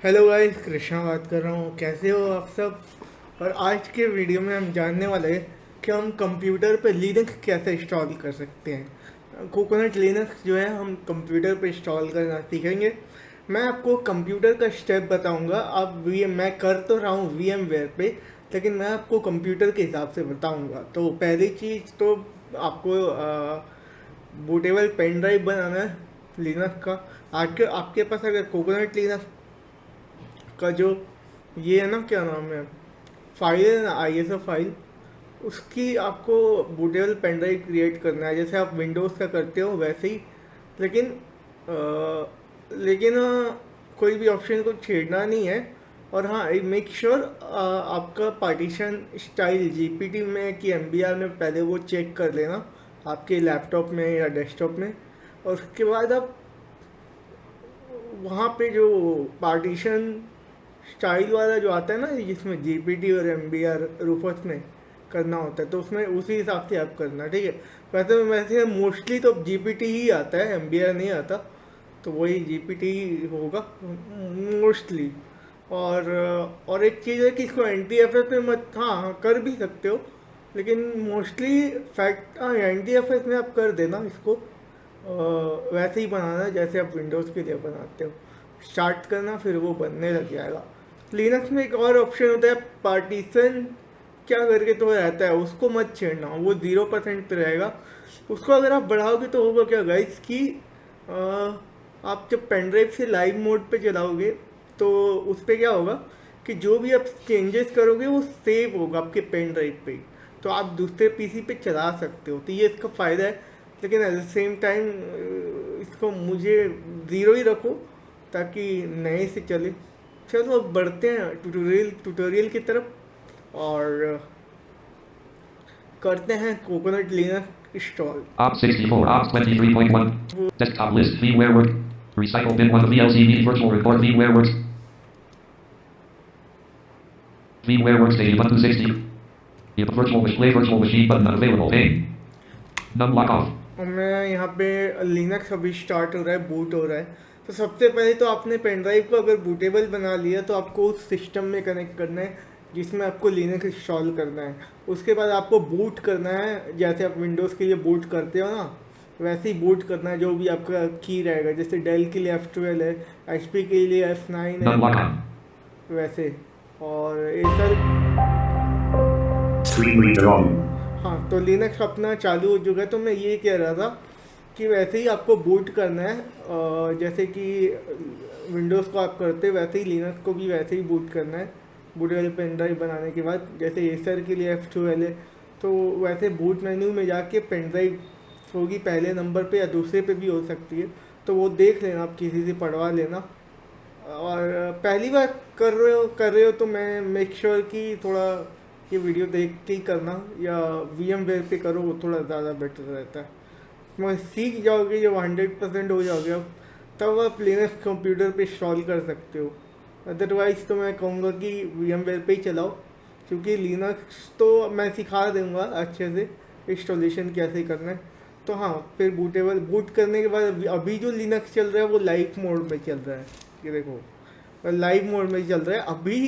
Hello guys, Krishna बात कर रहा हूँ। कैसे हो आप सब? और आज के वीडियो में हम जानने वाले हैं कि हम कंप्यूटर पे लिनक्स कैसे इंस्टॉल कर सकते हैं। कोकोनट लिनक्स जो है हम कंप्यूटर पे इंस्टॉल करना सीखेंगे। मैं आपको कंप्यूटर का स्टेप बताऊंगा। आप वी मैं कर तो रहा हूँ वी एम वेयर पे, लेकिन मैं आपको कंप्यूटर के हिसाब से बताऊंगा। तो पहली चीज़ तो आपको बूटेबल पेन ड्राइव बनाना है लिनक्स का। आपके आपके पास अगर कोकोनट लिनक्स का जो ये है ना, क्या नाम है, फाइल है ना, आईएसओ फाइल, उसकी आपको बूटेबल पेन ड्राइव क्रिएट करना है, जैसे आप विंडोज़ का करते हो वैसे ही। लेकिन कोई भी ऑप्शन को छेड़ना नहीं है। और हाँ, मेक श्योर आपका पार्टीशन स्टाइल जीपीटी में कि एमबीआर में, पहले वो चेक कर लेना आपके लैपटॉप में या डेस्कटॉप में। और उसके बाद आप वहाँ पे जो पार्टीशन स्टाइल वाला जो आता है ना, जिसमें जीपीटी और एमबीआर रूफस में करना होता है, तो उसमें उसी हिसाब से आप करना, ठीक है। वैसे मोस्टली तो जीपीटी ही आता है, एमबीआर नहीं आता। तो वही जीपीटी ही होगा मोस्टली। और एक चीज़ है कि इसको एंटी एफ एस में मत, हाँ कर भी सकते हो, लेकिन मोस्टली फैक्ट, हाँ एंटी एफ एस में आप कर देना इसको। वैसे ही बनाना है जैसे आप विंडोज़ के लिए बनाते हो। स्टार्ट करना, फिर वो बनने लग जाएगा। लिनक्स में एक और ऑप्शन होता है पार्टीशन, क्या करके तो रहता है, उसको मत छेड़ना, वो 0% पे रहेगा। उसको अगर आप बढ़ाओगे तो होगा क्या गाइस कि अ, आप जब पेन ड्राइव से लाइव मोड पे चलाओगे तो उस पर क्या होगा कि जो भी आप चेंजेस करोगे वो सेव होगा आपके पेन ड्राइव पे ही। तो आप दूसरे पीसी पे चला सकते हो, तो ये इसका फ़ायदा है। लेकिन एट द सेम टाइम इसको मुझे ज़ीरो ही रखो ताकि नए से चले। चलो अब बढ़ते हैं ट्यूटोरियल ट्यूटोरियल की तरफ और करते हैं coconut Linux install. Op64, Op23.1. वो Desktop list, VMware Work. Recycle bin 1 VLC meet virtual report VMware Works. VMware Workstation Ubuntu 60. If virtual machine button unavailable. Pane. Num lock off. और मैं यहाँ पे लिनक्स अभी स्टार्ट हो रहा है, boot हो रहा है। तो सबसे पहले तो आपने पेन ड्राइव को अगर बूटेबल बना लिया तो आपको उस सिस्टम में कनेक्ट करना है जिसमें आपको लिनक्स इंस्टॉल करना है। उसके बाद आपको बूट करना है, जैसे आप विंडोज़ के लिए बूट करते हो ना, वैसे ही बूट करना है। जो भी आपका की रहेगा, जैसे डेल के लिए F12 है, HP के लिए F9 है, Num lock on. वैसे। और एसर, Screen reader on. हाँ तो लिनक्स अपना चालू हो चुका है। तो मैं ये कह रहा था कि वैसे ही आपको बूट करना है, जैसे कि विंडोज़ को आप करते हैं वैसे ही लिनक्स को भी वैसे ही बूट करना है। बूटेबल पेन ड्राइव बनाने के बाद, जैसे एसर के लिए F12 है, तो वैसे बूट मेन्यू में जाके पेन ड्राइव होगी पहले नंबर पे या दूसरे पे भी हो सकती है, तो वो देख लेना, आप किसी से पढ़वा लेना। और पहली बार कर रहे हो तो मैं मेक श्योर कि थोड़ा ये वीडियो देख के ही करना, या VMware पे करो, वो थोड़ा ज़्यादा बेटर रहता है। मैं सीख जाओगे, जब 100% हो जाओगे अब, तब आप लिनक्स कंप्यूटर पे इंस्टॉल कर सकते हो। अदरवाइज़ तो मैं कहूँगा कि VMware पे ही चलाओ, क्योंकि लिनक्स तो मैं सिखा दूँगा अच्छे से इंस्टॉलेशन कैसे करना है। तो हाँ, फिर बूट करने के बाद अभी जो लिनक्स चल रहा है वो लाइव मोड में चल रहा है। ये देखो, लाइव मोड में चल रहा है अभी।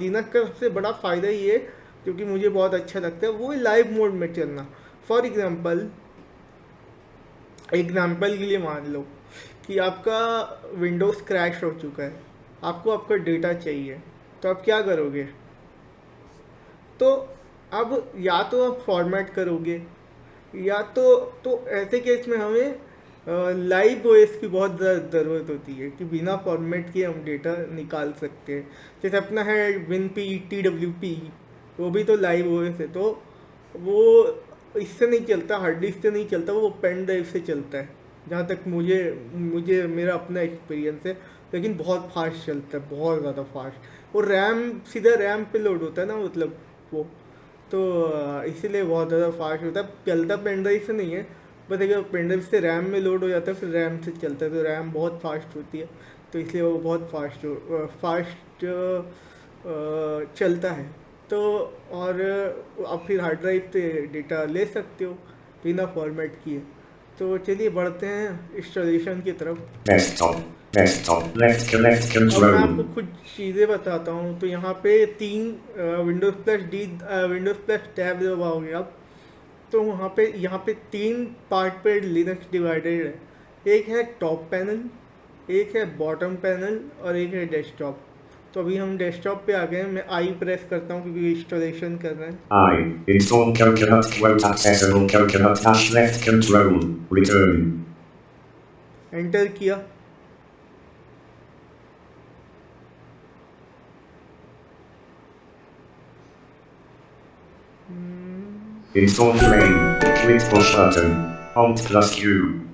लिनक्स का सबसे बड़ा फ़ायदा ये है, क्योंकि मुझे बहुत अच्छा लगता है, वो लाइव मोड में चलना। फॉर एग्जाम्पल के लिए मान लो कि आपका विंडोज़ क्रैश हो चुका है, आपको आपका डेटा चाहिए, तो आप क्या करोगे? तो अब या तो आप फॉर्मेट करोगे, या तो ऐसे केस में हमें लाइव ओएस की बहुत ज़रूरत होती है कि बिना फॉर्मेट के हम डेटा निकाल सकते हैं। जैसे अपना है WinP TWP, वो भी तो लाइव ओएस है, तो वो इससे नहीं चलता, हार्ड डिस्क से नहीं चलता, वो पेन ड्राइव से चलता है, जहाँ तक मुझे मुझे मेरा अपना एक्सपीरियंस है। लेकिन बहुत फास्ट चलता है, बहुत ज़्यादा फास्ट। और रैम सीधा रैम पे लोड होता है ना, मतलब वो, तो इसीलिए बहुत ज़्यादा फास्ट होता है। चलता पेन ड्राइव से नहीं है, बट अगर पेन ड्राइव से रैम में लोड हो जाता है फिर रैम से चलता है, तो रैम बहुत फास्ट होती है, तो इसलिए वो बहुत फास्ट चलता है। तो और आप फिर हार्ड ड्राइव से डेटा ले सकते हो बिना फॉर्मेट किए। तो चलिए बढ़ते हैं इंस्टॉलेशन की तरफ। Desktop. Desktop. Left select अब मैं आपको control. कुछ चीज़ें बताता हूँ। तो यहाँ पे तीन विंडोज़ प्लस टैब दबाओगे आप, तो वहाँ पे यहाँ पे तीन पार्ट पे लिनक्स डिवाइडेड है। एक है टॉप पैनल, एक है बॉटम पैनल और एक है डेस्कटॉप। तो अभी हम डेस्कटॉप पे आ गए हैं। मैं आई प्रेस करता हूँ क्योंकि इंस्टॉलेशन कर रहे हैं। I. Install Coconut quote accessible Coconut dash left control. Return. Enter किया। Install main. Click push button. Alt plus Q.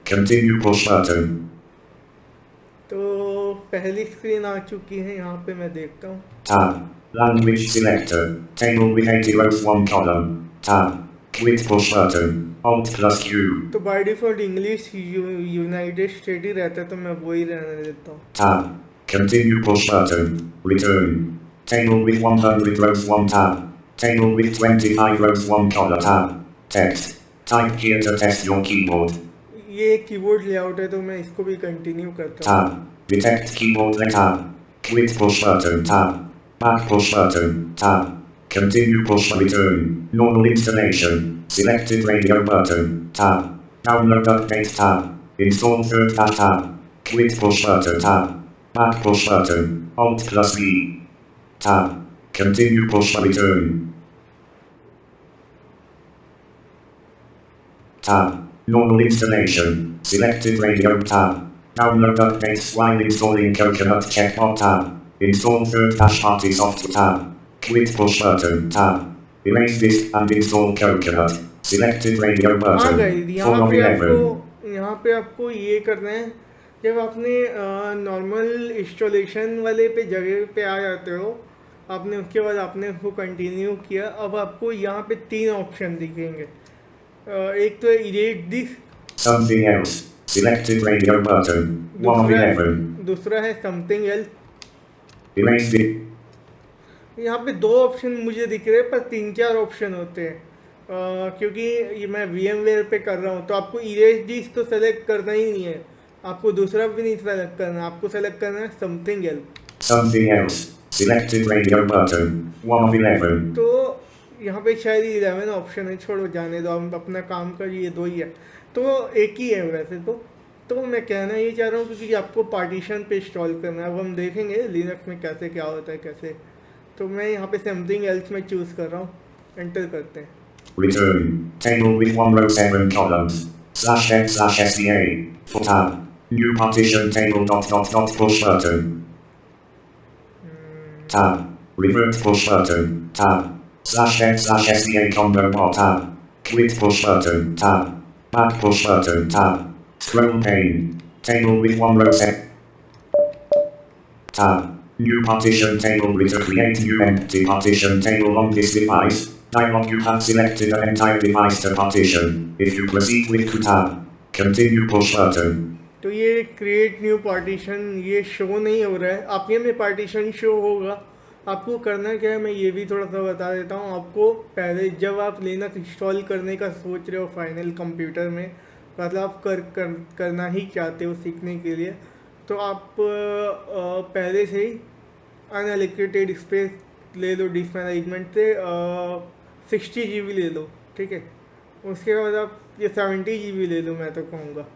Continue push button. तो पहली स्क्रीन आ चुकी है। यहाँ पे मैं देखता हूँ। Tab. Language selector. Table with 80 rows 1 column. Tab. Click push button. Alt plus Q. तो by default English United State ही रहता है, तो मैं वो ही रहने देता हूँ। Tab. Continue push button. Return. Table with 100 rows 1 tab. Table with 25 rows 1 column tab. Text. Type here to test your keyboard. ये कीबोर्ड लेआउट है, तो मैं इसको भी कंटिन्यू करता हूँ। Tab. Detect keyboard tab. Quit push button tab. Back push button tab. Continue push return. Normal installation. Selected radio button tab. Download update tab. Install third tab. Quit push button tab. Back push button. Alt plus V. Tab. Continue push return. Tab. Normal installation. Selected radio tab. Download updates while installing Coconut checkbox tab. Install third party software tab. Quit push button tab. Erase disk and install Coconut. Selected radio हाँ button. Guys, 4 यहाँ पे आपको ये करना है। जब आपने normal installation वाले पे जगह पे आ जाते हो, आपने उसके बाद आपने उसको कंटिन्यू किया। अब आपको यहाँ पे तीन ऑप्शन दिखेंगे। एक तो है erase this, Something else. Selected radio button. 1 of 11. दूसरा है समथिंग एल्स। Erase disk. यहाँ पे दो ऑप्शन मुझे दिख रहे हैं, पर तीन चार ऑप्शन होते हैं। क्योंकि ये मैं VMware पे कर रहा हूँ, तो आपको इरेज दिस तो सेलेक्ट करना ही नहीं है। आपको दूसरा भी नहीं सेलेक्ट करना, आपको सेलेक्ट करना है something else. Something else. Selected radio button. 1 of 11. तो यहाँ पे शायद 11 ऑप्शन है, छोड़ो जाने दो, हम अपना काम कर, ये दो ही है। तो एक ही है वैसे तो मैं कहना ये चाह रहा हूँ क्योंकि आपको पार्टीशन पे इंस्टॉल करना है। अब हम देखेंगे लिनक्स में कैसे क्या होता है कैसे। तो मैं यहाँ पे समथिंग एल्स में चूज़ कर रहा हूँ, एंटर करते हैं। Return. Table with 1 row 7 columns. /n/SDA. For tab. New partition table push button. Tab. Revert push button. Tab. /n/SDA combo bar tab. Quit push button. Tab. Back push button. Tab. Scroll pane. Table with 1 row 7. Tab. New partition table with create new empty partition table on this device. Dialog you have selected an entire device to partition. If you proceed with tab. Continue push button. तो ये create new partition ये show नहीं हो रहा है, आपके में partition show होगा। आपको करना क्या है, मैं ये भी थोड़ा सा बता देता हूँ आपको। पहले जब आप लिनक्स इंस्टॉल करने का सोच रहे हो फाइनल कंप्यूटर में, मतलब आप करना ही चाहते हो सीखने के लिए, तो आप पहले से ही अनएलोकेटेड स्पेस ले लो डिस्क मैनेजमेंट से। 60 GB ले लो, ठीक है। उसके बाद आप ये 70 GB ले लो, मैं तो कहूँगा।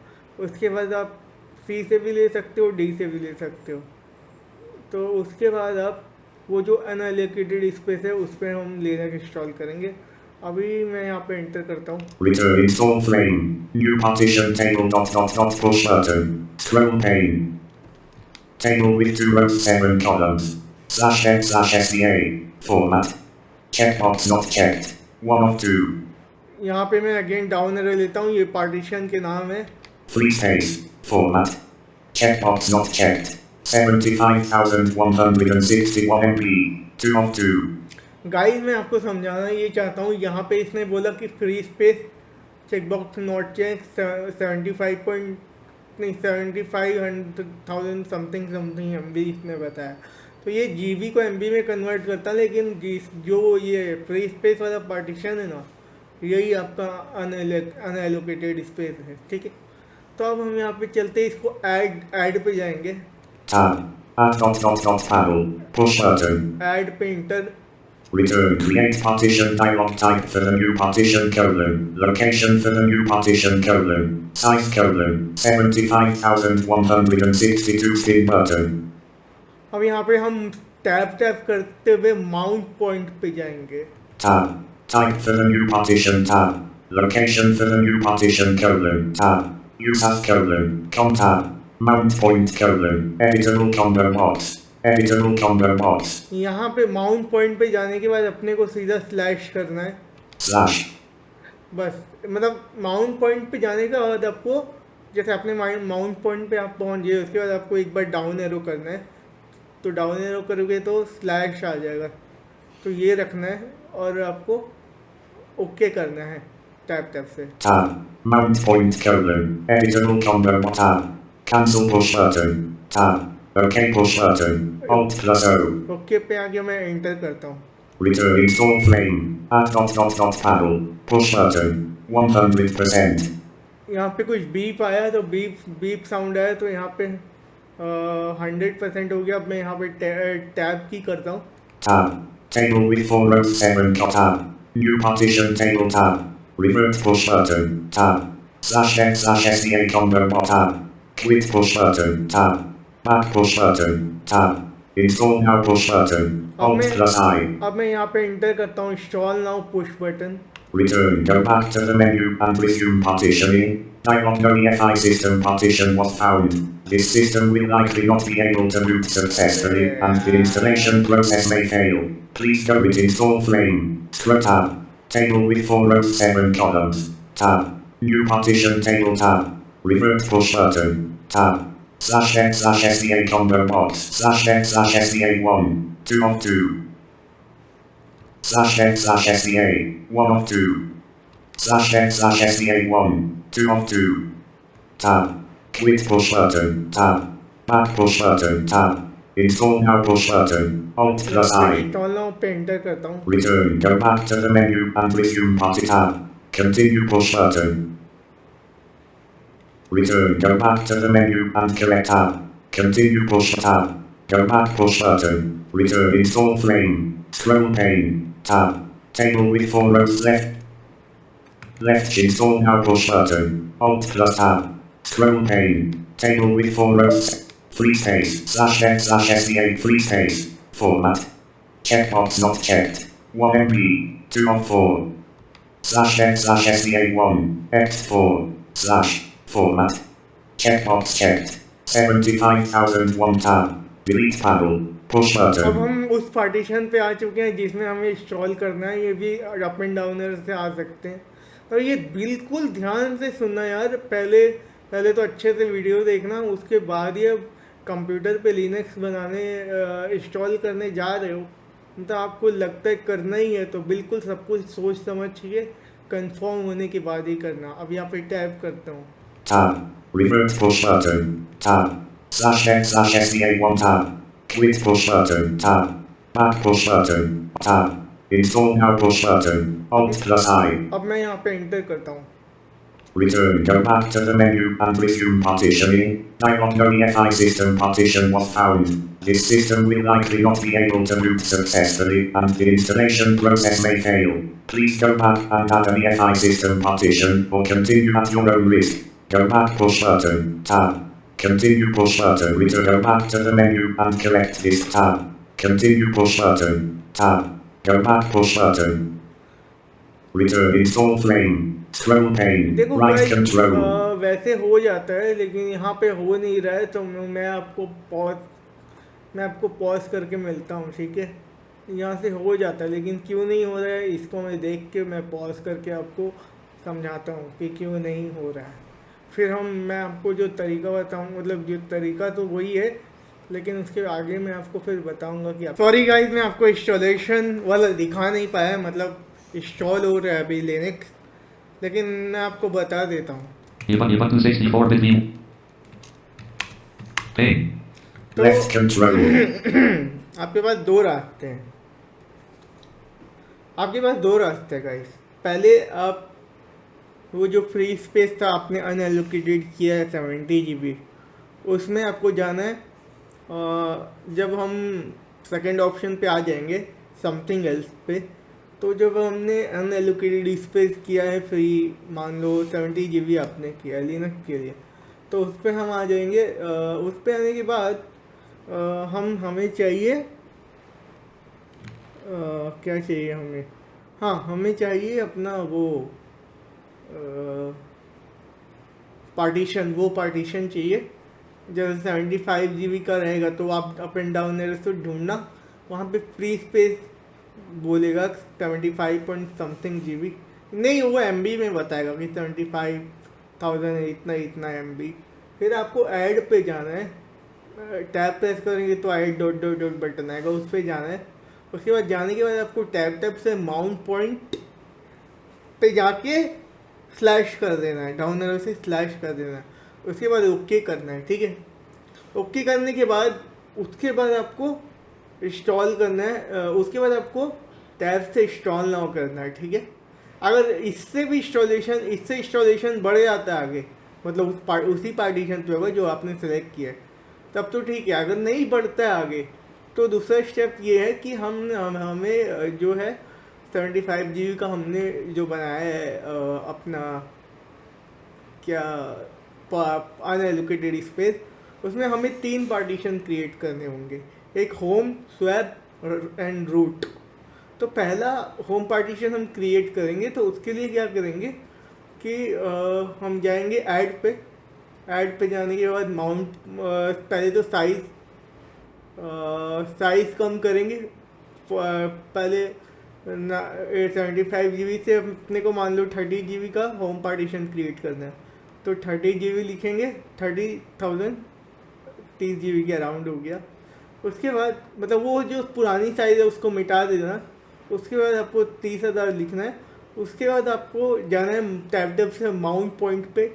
उसके बाद आप C से भी ले सकते हो, D से भी ले सकते हो। तो उसके बाद आप वो जो अनएलोकेटेड स्पेस है उस पर हम लिनक्स इंस्टॉल करेंगे। अभी मैं यहाँ पे एंटर करता हूँ। Return install frame. New partition table push button. Scroll pane. Table with 2 rows 7 columns. /n/SDA. Format. Checkbox not checked. 1 of 2. यहाँ पे मैं अगेन डाउन एरो लेता हूँ, ये पार्टीशन के नाम है। Free space. Format. Checkbox not checked. 75,161 MB. 2 of 2. Guys मैं आपको समझाना ये चाहता हूँ, यहाँ पे इसने बोला कि free space checkbox not check 75,000 something MB इसने बताया। तो ये GB को MB में कन्वर्ट करता है, लेकिन जो ये फ्री स्पेस वाला पार्टीशन है ना, यही आपका अनएलोकेटेड स्पेस है, ठीक है। तो अब हम यहाँ पे चलते इसको ऐड पे जाएंगे। Tab. Add dot panel. Push button. Add पे inter Return create partition dialog type for the new partition colon. Location for the new partition colon. Size colon. 75,162 pin button. अब यहाँ पे हम टैप करते हुए माउंट पॉइंट पे जाएंगे Tab. Type for the new partition tab. Location for the new partition colon. Tab. Use as colon. Com tab. Mount point colon. Editable combo box. Editable combo box. यहाँ पे mount point पे जाने के बाद अपने को सीधा स्लैश करना है Slash. बस मतलब माउंट पॉइंट पे जाने के बाद आपको जैसे अपने माउंट पॉइंट पे आप पहुंच गए उसके बाद आपको एक बार डाउन एरो करना है तो डाउन एरो करोगे तो स्लैश आ जाएगा तो ये रखना है और आपको ओके करना है टैप से Tab. Mount point colon. Editable combo tab. Cancel push button. Tab. OK push button. Alt plus O. Okay पे आके मैं एंटर करता हूँ Return install flame. Add dot panel. Push button. 100%. यहाँ पे कुछ बीप आया तो बीप साउंड आया तो यहाँ पे 100% हो गया अब मैं यहाँ पे टैब की करता हूँ Tab. Table with 4 rows 7 tab. New partition table tab. Revert push button. Tab. /f/sda combo tab. Quit push button. Tab. Back push button. Tab. Install now push button. Alt plus I. अब मैं यहाँ पे enter करता हूँ install now push button Return. Go back to the menu and resume partitioning. Dialog no EFI system partition was found. This system will likely not be able to boot successfully and the installation process may fail. Please go with install flame. Scroll tab. Table with 4 rows 7 columns. Tab. New partition table tab. Revert push button. Tab. /f/sda combo box. /f/sda1. 2 of 2. /f/sda 1 of 2. /f/sda1. 2 of 2. Tab. Quit push button. Tab. Back push button. Tab. Install now push button. Alt plus I. Install now पे enter करता हूँ Return. Go back to the menu and resume party tab. Continue push button. Return. Go back to the menu and correct tab. Continue push tab. Go back push button. Return install flame. Scroll pane. Tab. Table with 4 rows left. Left install now push button. Alt plus tab. Scroll pane. Table with 4 rows. Free space. /f/sda free space. Format. Checkbox not checked. 1 MB. 2 of 4. /f/sda1. X4. Format. Checkbox checked. 75,001 tab. Delete panel. Push अब button. हम उस partition पे आ चुके हैं जिसमें हमें install करना है ये भी अप एंड डाउनर से आ सकते हैं और ये बिल्कुल ध्यान से सुनना यार पहले तो अच्छे से वीडियो देखना उसके बाद ये कंप्यूटर पे लिनक्स बनाने इंस्टॉल करने जा रहे हो मतलब आपको लगता है करना ही है तो बिल्कुल सब कुछ सोच समझ के कंफर्म होने के बाद ही करना अब यहाँ पे टैप करता हूँ Tab. Revert push button. Tab. /f/sda1 tab. Quit push button. Tab. Back push button. Tab. Install now push button. Alt plus I. अब मैं यहाँ पे एंटर करता हूँ Return. Go back to the menu and resume partitioning. Dialog no EFI system partition was found. This system will likely not be able to boot successfully and the installation process may fail. Please go back and add an EFI system partition or continue at your own risk. Go back push button. Tab. Continue push button. Return. Go back to the menu and correct this tab. Continue push button. Tab. Go back push button. Return install flame. Scroll pane. देखो Right guys, control. वैसे हो जाता है लेकिन यहाँ पे हो नहीं रहा है तो मैं आपको पॉज करके मिलता हूँ ठीक है यहाँ से हो जाता है लेकिन क्यों नहीं हो रहा है इसको मैं देख के मैं पॉज करके आपको समझाता हूँ कि क्यों नहीं हो रहा है फिर मैं आपको जो तरीका बताऊँ मतलब जो तरीका तो वही है लेकिन उसके आगे मैं आपको फिर बताऊँगा कि सॉरी गाइस मैं आपको इंस्टॉलेशन वाला दिखा नहीं पाया मतलब इंस्टॉल हो रहा है अभी लिनक्स लेकिन मैं आपको बता देता हूँ Ubuntu 64-bit view. Ping. Left control. आपके पास दो रास्ते हैं गाइस पहले आप वो जो फ्री स्पेस था आपने अनएलोकेटेड किया है 70 GB उसमें आपको जाना है जब हम सेकंड ऑप्शन पे आ जाएंगे समथिंग एल्स पे, तो जब हमने अनएलोकेटेड स्पेस किया है फ्री, मान लो 70 GB आपने किया लिनक्स के लिए, तो उस पर हम आ जाएंगे। उस पर आने के बाद हमें चाहिए क्या चाहिए हमें, हाँ हमें चाहिए अपना वो पार्टीशन, वो पार्टीशन चाहिए। जैसे 75 GB का रहेगा तो आप अप एंड डाउन एरो से ढूंढना, वहाँ पे फ्री स्पेस बोलेगा 75 पॉइंट समथिंग GB, नहीं वो MB में बताएगा कि 75,000 इतना इतना MB। फिर आपको ऐड पे जाना है, टैब प्रेस करेंगे तो add dot dot dot button आएगा, उस पर जाना है। उसके बाद जाने के बाद आपको टैब टैब से माउंट पॉइंट पे जाके स्लैश कर देना है, डाउन एरो से स्लैश कर देना है। उसके बाद ओके करना है, ठीक है। ओके करने के बाद उसके बाद आपको इंस्टॉल करना है, उसके बाद आपको टैब से इंस्टॉल नाउ करना है, ठीक है। अगर इससे इंस्टॉलेशन बढ़ जाता है आगे, मतलब उसी पार्टीशन पे होगा जो आपने सेलेक्ट किया है, तब तो ठीक है। अगर नहीं बढ़ता है आगे, तो दूसरा स्टेप ये है कि हमें जो है 75 GB का हमने जो बनाया है अपना क्या अनएलोकेटेड स्पेस, उसमें हमें 3 पार्टीशन क्रिएट करने होंगे, एक होम, स्वैप एंड रूट। तो पहला होम पार्टीशन हम क्रिएट करेंगे, तो उसके लिए क्या करेंगे कि हम जाएंगे ऐड पे जाने के बाद माउंट, पहले तो साइज़ कम करेंगे। पहले 75 GB से अपने को मान लो 30 GB का होम पार्टीशन क्रिएट करना है, तो 30 GB लिखेंगे, 30,000 30 GB के अराउंड हो गया। उसके बाद मतलब वो जो पुरानी साइज़ है उसको मिटा देना। उसके बाद आपको 30,000 लिखना है। उसके बाद आपको जाना है टैब टैब से माउंट पॉइंट पे,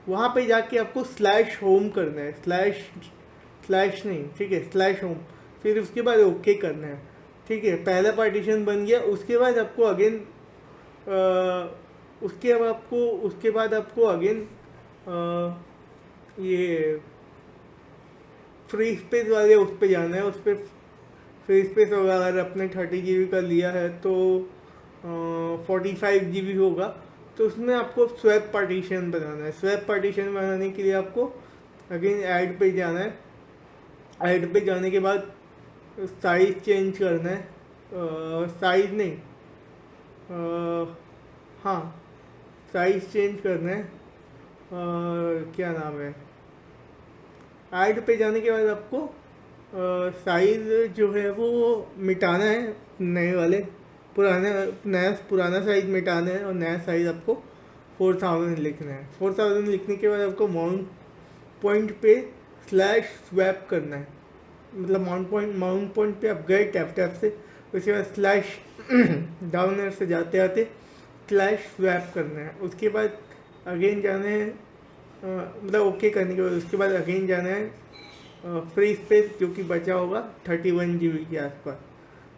वहाँ पे जाके आपको स्लैश होम करना है, स्लैश नहीं, ठीक है, स्लैश होम। फिर उसके बाद ओके करना है, ठीक है। पहला पार्टीशन बन गया। उसके बाद आपको अगेन ये फ्री स्पेस वाले उस पर जाना है। उस पर फ्री स्पेस होगा, अगर अपने 30 GB का लिया है तो 45 GB होगा, तो उसमें आपको स्वैप पार्टीशन बनाना है। स्वैप पार्टीशन बनाने के लिए आपको अगेन ऐड पे जाना है। ऐड पे जाने के बाद साइज चेंज करना है, साइज नहीं, हाँ साइज चेंज करना है, क्या नाम है, ऐड पे जाने के बाद आपको साइज जो है वो मिटाना है, नए वाले पुराना साइज मिटाना है और नया साइज आपको 4000 लिखना है। 4000 लिखने के बाद आपको माउंट पॉइंट पे स्लैश स्वैप करना है, मतलब माउंट पॉइंट पे आप गए टैप से, उसके बाद स्लैश डाउन एरो से जाते आते स्लैश स्वैप करना है। उसके बाद अगेन जाना है, मतलब ओके करने के बाद उसके बाद अगेन जाना है फ्री स्पेस जो कि बचा होगा 31 GB के आसपास,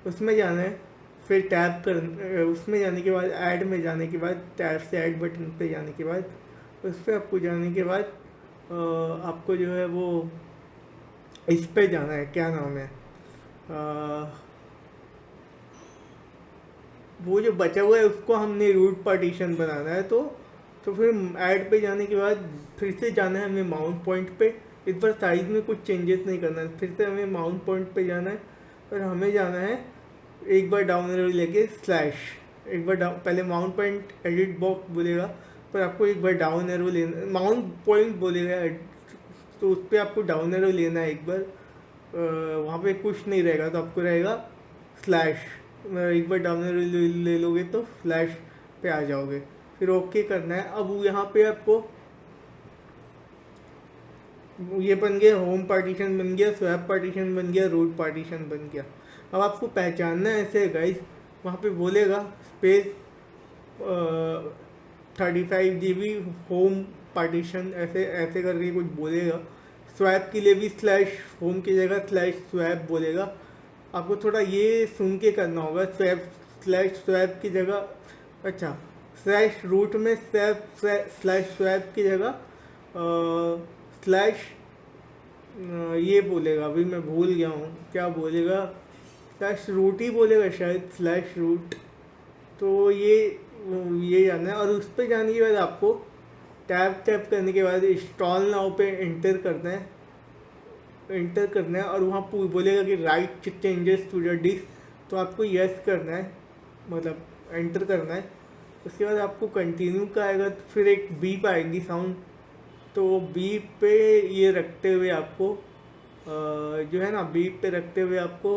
उसमें जाना है। फिर टैब कर, उसमें जाने के बाद ऐड में जाने के बाद टैब से ऐड बटन पे जाने के बाद उस पर आपको जाने के बाद आपको जो है वो इस पे जाना है, क्या नाम है, वो जो बचा हुआ है उसको हमने रूट पार्टीशन बनाना है। तो फिर ऐड पे जाने के बाद फिर से जाना है हमें माउंट पॉइंट पे। इस बार साइज में कुछ चेंजेस नहीं करना है, फिर से हमें माउंट पॉइंट पे जाना है और हमें जाना है एक बार डाउन एरो लेके स्लैश, एक बार डाउन, पहले माउंट पॉइंट एडिट बॉक्स बोलेगा, पर आपको एक बार डाउन एरो लेना, माउंट पॉइंट बोलेगा तो उस पर आपको डाउन एरो लेना है एक बार। वहाँ पे कुछ नहीं रहेगा तो आपको रहेगा स्लैश, एक बार डाउन एरो ले लोगे तो स्लैश पे आ जाओगे। फिर ओके करना है। अब यहाँ पे आपको ये बन गया, होम पार्टीशन बन गया, स्वैप पार्टीशन बन गया, रूट पार्टीशन बन गया। अब आपको पहचानना है ऐसे गाइस, वहाँ पे बोलेगा स्पेस 35 GB होम पार्टीशन, ऐसे ऐसे करके कुछ बोलेगा। स्वैप के लिए भी स्लैश होम की जगह स्लैश स्वैप बोलेगा। आपको थोड़ा ये सुन के करना होगा, स्वैप स्लैश स्वैप की जगह, अच्छा स्लैश रूट में स्वैप स्लैश स्वैप की जगह स्लैश ये बोलेगा, अभी मैं भूल गया हूँ क्या बोलेगा, स्लैश रूट ही बोलेगा शायद, स्लैश रूट। तो ये जाना है, और उस पर जाने के बाद आपको टैप करने के बाद इंस्टॉल नाउ पे एंटर करना है, और वहाँ बोलेगा कि write changes to the disk, तो आपको यस करना है, मतलब एंटर करना है। उसके बाद आपको कंटिन्यू का आएगा, तो फिर एक बीप आएगी साउंड, तो बीप पे ये रखते हुए आपको जो है ना, बीप पे रखते हुए आपको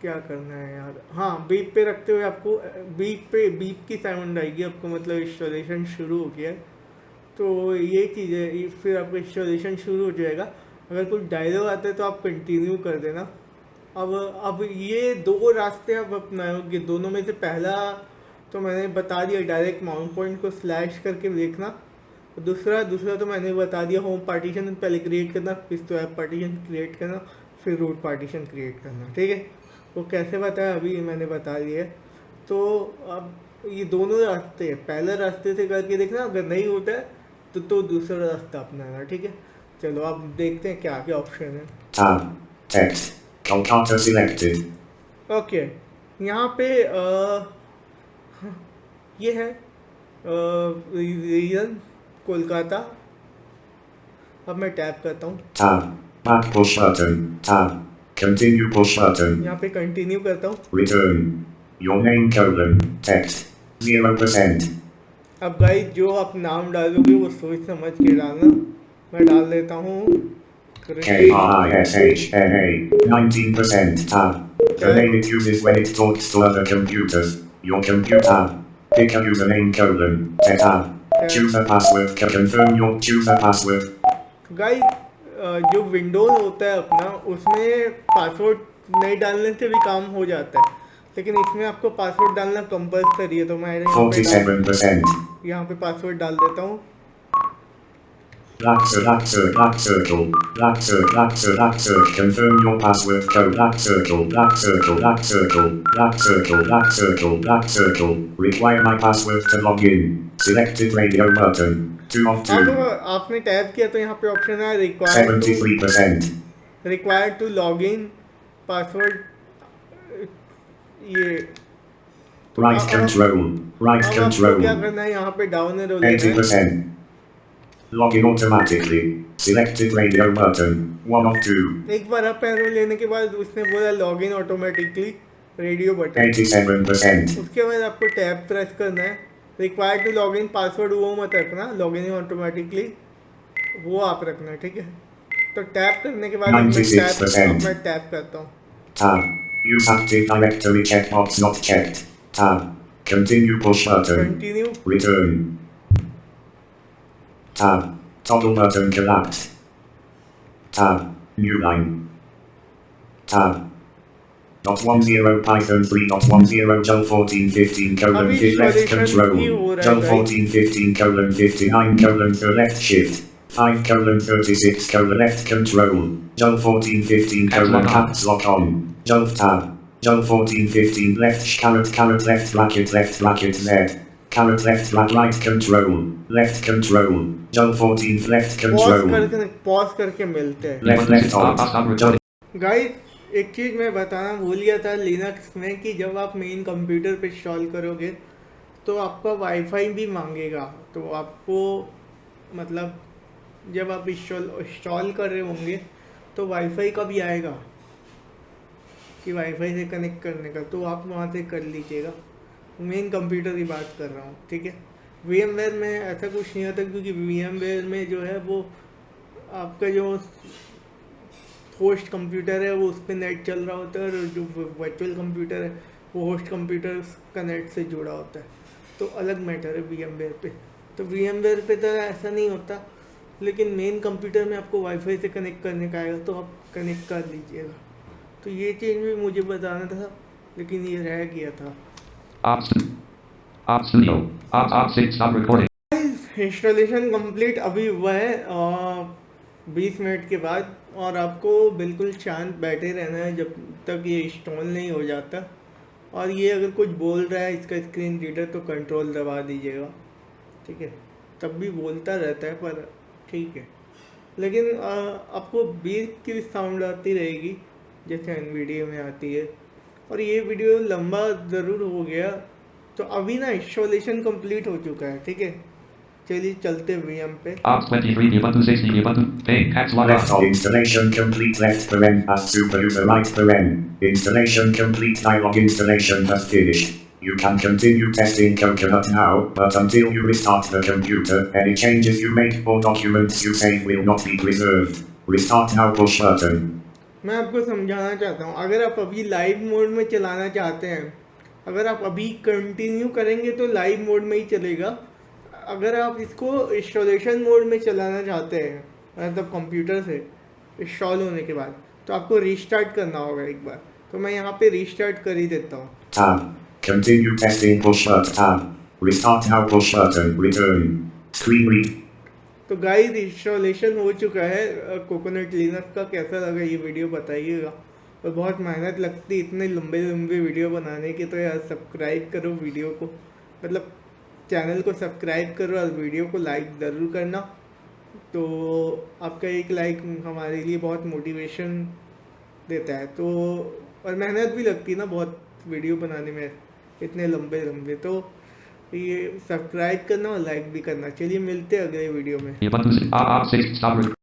क्या करना है यार, हाँ बीप पे रखते हुए आपको बीप की साउंड आएगी आपको, मतलब इंस्टॉलेशन शुरू हो गया है। तो ये चीज़ है, फिर आपका इंस्टॉलेशन शुरू हो जाएगा। अगर कुछ डायलॉग आता है तो आप कंटिन्यू कर देना। अब ये दो रास्ते आप अपनाओगे, दोनों में से पहला तो मैंने बता दिया, डायरेक्ट माउंट पॉइंट को स्लैश करके देखना। दूसरा तो मैंने बता दिया, होम पार्टीशन पहले क्रिएट करना, फिर तो ऐप पार्टीशन क्रिएट करना, फिर रूट पार्टीशन क्रिएट करना, ठीक है। वो कैसे बताया अभी मैंने बता दिया है। तो अब ये दोनों रास्ते हैं, पहला रास्ते से करके देखना, अगर नहीं होता है तो दूसरा रास्ता अपनाना, ठीक है। चलो अब देखते हैं क्या क्या ऑप्शन है। Tab. Text. Kolkata selected. Okay, यहाँ पे ये है रीजन कोलकाता। अब मैं टैप करता हूँ, Tab. Back push button. Tab. Continue push button. यहाँ पे कंटिन्यू करता हूँ। Return. Your name colon. Text. 0%. अब गाइस जो आप नाम डालोगे वो सोच समझ के डालना। मैं डाल देता हूँ KRISHNA. 19%. Tab. The name it uses when it talks to other computers. Your computer. Pick a username colon. Tab. Choose a password. Confirm your choose a password. Guys जो विंडोज होता है अपना, उसमें पासवर्ड नहीं डालने से भी काम हो जाता है, लेकिन इसमें आपको पासवर्ड डालना कंपल्सरी है। तो मैं 47%. यहाँ पे पासवर्ड डाल देता हूँ। Black circle. Confirm your password code. Black circle. Require my password to log in. Selected radio button. 2 of 2. अब आपने टैप किया तो यहाँ पे ऑप्शन है 73%. Required to log in password. ये Right control. अब आपको क्या करना है, यहाँ पे डाउन एरो लेना है। 80%. Login automatically. Selected radio button. 1 of 2. एक बार अप एरो लेने के बाद उसने बोला log in automatically radio button. 87%. उसके बाद आपको टैब प्रेस करना है, required to log in password वो मत रखना, लॉग इन ऑटोमेटिकली वो आप रखना, ठीक है। तो टैप करने के बाद अब 96%. मैं टैप करता हूँ। Tab. Use Active Directory checkbox not checked. Tab. Continue push button. Continue, Return. Tab. Toggle button collapsed. Tab. New line. Tab. .10 Python 3.10 Jel 1415 colon अभी 5 left installation ही हो control. रहा है Jel भाई। 1415 colon 59 colon for left shift. 5 colon 36 colon left control. Jel 1415 colon caps lock on. Jel tab. Jel 1415 left caret left bracket Z. Caret left right control. Left control. Jel 14 left control. Pause करके मिलते हैं। Left on. Jel guys एक चीज़ मैं बताना भूल गया था Linux में, कि जब आप मेन कंप्यूटर पे इंस्टॉल करोगे तो आपका वाईफाई भी मांगेगा। तो आपको मतलब जब आप इंस्टॉल कर रहे होंगे तो वाईफाई का भी आएगा कि वाईफाई से कनेक्ट करने का, तो आप वहाँ से कर लीजिएगा। मेन कंप्यूटर की बात कर रहा हूँ, ठीक है। VMware में ऐसा कुछ नहीं होता, क्योंकि VMware में जो है वो आपका जो होस्ट कंप्यूटर है वो उस पर नेट चल रहा होता है, और जो वर्चुअल कंप्यूटर है वो होस्ट कंप्यूटर का नेट से जुड़ा होता है, तो अलग मैटर है VMware पे। तो VMware पे तो ऐसा नहीं होता, लेकिन मेन कंप्यूटर में आपको वाईफाई से कनेक्ट करने का आएगा, तो आप कनेक्ट कर लीजिएगा। तो ये चीज़ भी मुझे बताना था, लेकिन ये रह गया था। Op Studio. Op 6 stop recording. Installation complete अभी हुआ है 20 मिनट के बाद, और आपको बिल्कुल शांत बैठे रहना है जब तक ये इंस्टॉल नहीं हो जाता। और ये अगर कुछ बोल रहा है इसका स्क्रीन रीडर तो कंट्रोल दबा दीजिएगा, ठीक है। तब भी बोलता रहता है पर ठीक है। लेकिन आपको बीच की साउंड आती रहेगी जैसे एनवीडिया में आती है। और ये वीडियो लंबा ज़रूर हो गया, तो अभी ना इंस्टॉलेशन कंप्लीट हो चुका है, ठीक है। चलिए चलते हैं VM पे। Ops 23 Ubuntu 60 Ubuntu Bing caps lock Left on. of installation complete left paren as super user right paren. Installation complete dialog installation has finished. You can continue testing Coconut now, but until you restart the computer, any changes you make or documents you save will not be preserved. Restart now push button. मैं आपको समझाना चाहता हूँ, अगर आप अभी live mode में चलाना चाहते हैं, अगर आप अभी कंटिन्यू करेंगे तो लाइव मोड में ही चलेगा। अगर आप इसको इंस्टॉलेशन मोड में चलाना चाहते हैं, मतलब कंप्यूटर से इंस्टॉल होने के बाद, तो आपको रीस्टार्ट करना होगा एक बार। तो मैं यहाँ पे रीस्टार्ट कर ही देता हूँ। Tab. Continue testing push button tab. Restart now push button. Return. Screen read. तो गाइस इंस्टॉलेशन हो चुका है कोकोनट लिनक्स का। कैसा लगा ये वीडियो बताइएगा। और बहुत मेहनत लगती है इतने लंबे लंबे वीडियो बनाने की, तो यार सब्सक्राइब करो वीडियो को, मतलब चैनल को सब्सक्राइब करो और वीडियो को लाइक ज़रूर करना। तो आपका एक लाइक हमारे लिए बहुत मोटिवेशन देता है। तो और मेहनत भी लगती है ना बहुत वीडियो बनाने में, इतने लंबे लंबे। तो ये सब्सक्राइब करना और लाइक भी करना। चलिए मिलते हैं अगले वीडियो में। Ubuntu Op 6 stop.